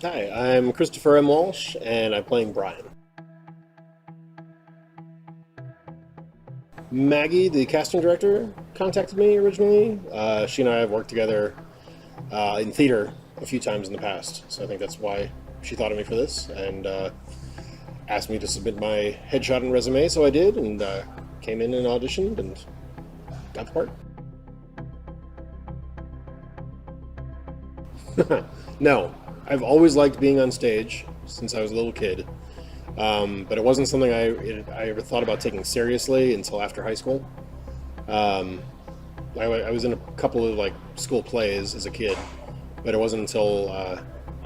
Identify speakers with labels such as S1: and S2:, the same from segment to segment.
S1: Hi, I'm Christopher M. Walsh, and I'm playing Brian. Maggie, the casting director, contacted me originally. She and I have worked together in theater a few times in the past, so I think that's why she thought of me for this, and asked me to submit my headshot and resume, so I did, and came in and auditioned, and got the part. No, I've always liked being on stage since I was a little kid, but it wasn't something I ever thought about taking seriously until after high school. Um, I was in a couple of school plays as a kid, but it wasn't until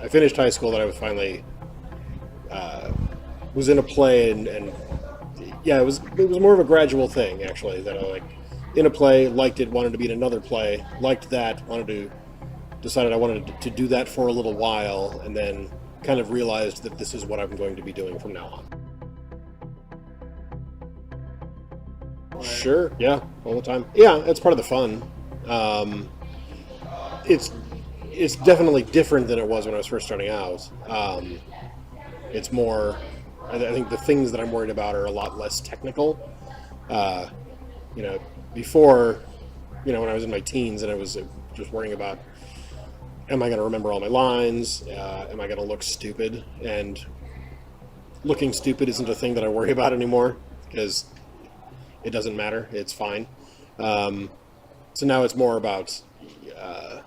S1: I finished high school that I was finally was in a play, and yeah, it was more of a gradual thing actually. That I in a play, liked it, wanted to be in another play, liked that, decided I wanted to do that for a little while, and then kind of realized that this is what I'm going to be doing from now on. Sure, yeah, all the time. Yeah, it's part of the fun. Um, it's it's definitely different than it was when I was first starting out. It's more. I think the things that I'm worried about are a lot less technical. Uh, you know, before, when I was in my teens and I was just worrying about, am I going to remember all my lines? Am I going to look stupid? And looking stupid isn't a thing that I worry about anymore because it doesn't matter. It's fine. Um, so now it's more about uh,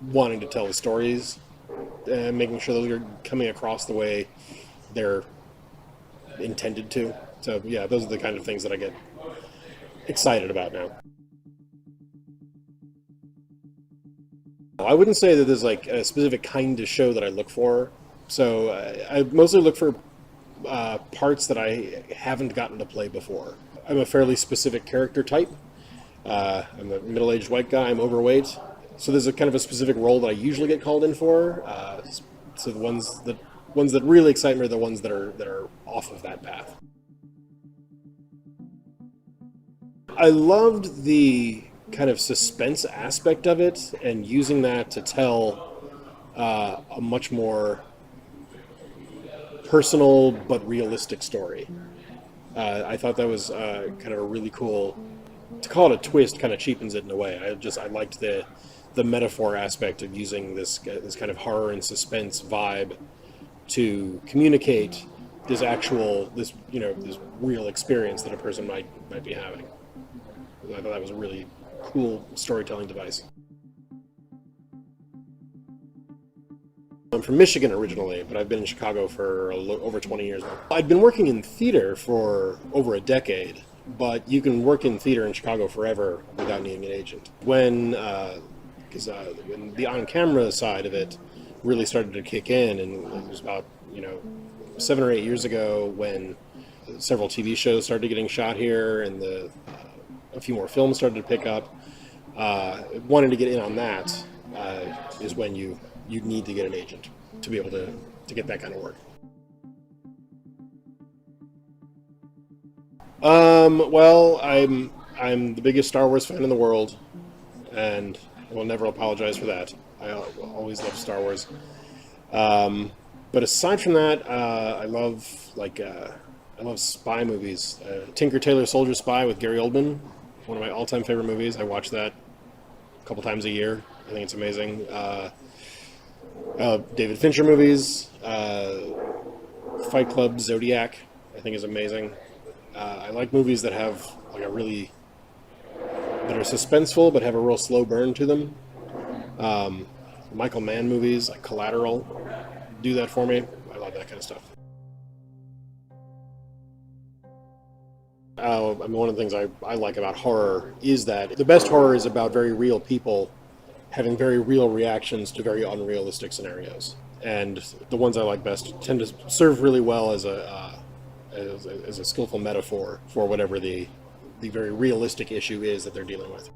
S1: wanting to tell the stories and making sure those are coming across the way they're intended to. So yeah, those are the kind of things that I get excited about now. I wouldn't say that there's a specific kind of show that I look for. So I mostly look for parts that I haven't gotten to play before. I'm a fairly specific character type. I'm a middle-aged white guy. I'm overweight. So there's a kind of a specific role that I usually get called in for. So the ones that really excite me are the ones that are off of that path. I loved the kind of suspense aspect of it and using that to tell a much more personal but realistic story. I thought that was kind of a really cool. To call it a twist kind of cheapens it in a way. I liked the metaphor aspect of using this kind of horror and suspense vibe to communicate this real experience that a person might be having. I thought that was a really cool storytelling device. I'm from Michigan originally, but I've been in Chicago for over 20 years now. I've been working in theater for over a decade, but you can work in theater in Chicago forever without needing an agent. When the on-camera side of it really started to kick in, and it was about 7 or 8 years ago when several TV shows started getting shot here, and a few more films started to pick up. Wanting to get in on that is when you need to get an agent to be able to get that kind of work. Well, I'm the biggest Star Wars fan in the world, and I will never apologize for that. I always love Star Wars. But aside from that, I love spy movies. Tinker Tailor Soldier Spy with Gary Oldman, one of my all-time favorite movies. I watch that a couple times a year. I think it's amazing. David Fincher movies, Fight Club, Zodiac, I think is amazing. I like movies that have that are suspenseful but have a real slow burn to them. Michael Mann movies like Collateral do that for me. I love that kind of stuff. One of the things I like about horror is that the best horror is about very real people having very real reactions to very unrealistic scenarios. And the ones I like best tend to serve really well as a skillful metaphor for whatever the very realistic issue is that they're dealing with.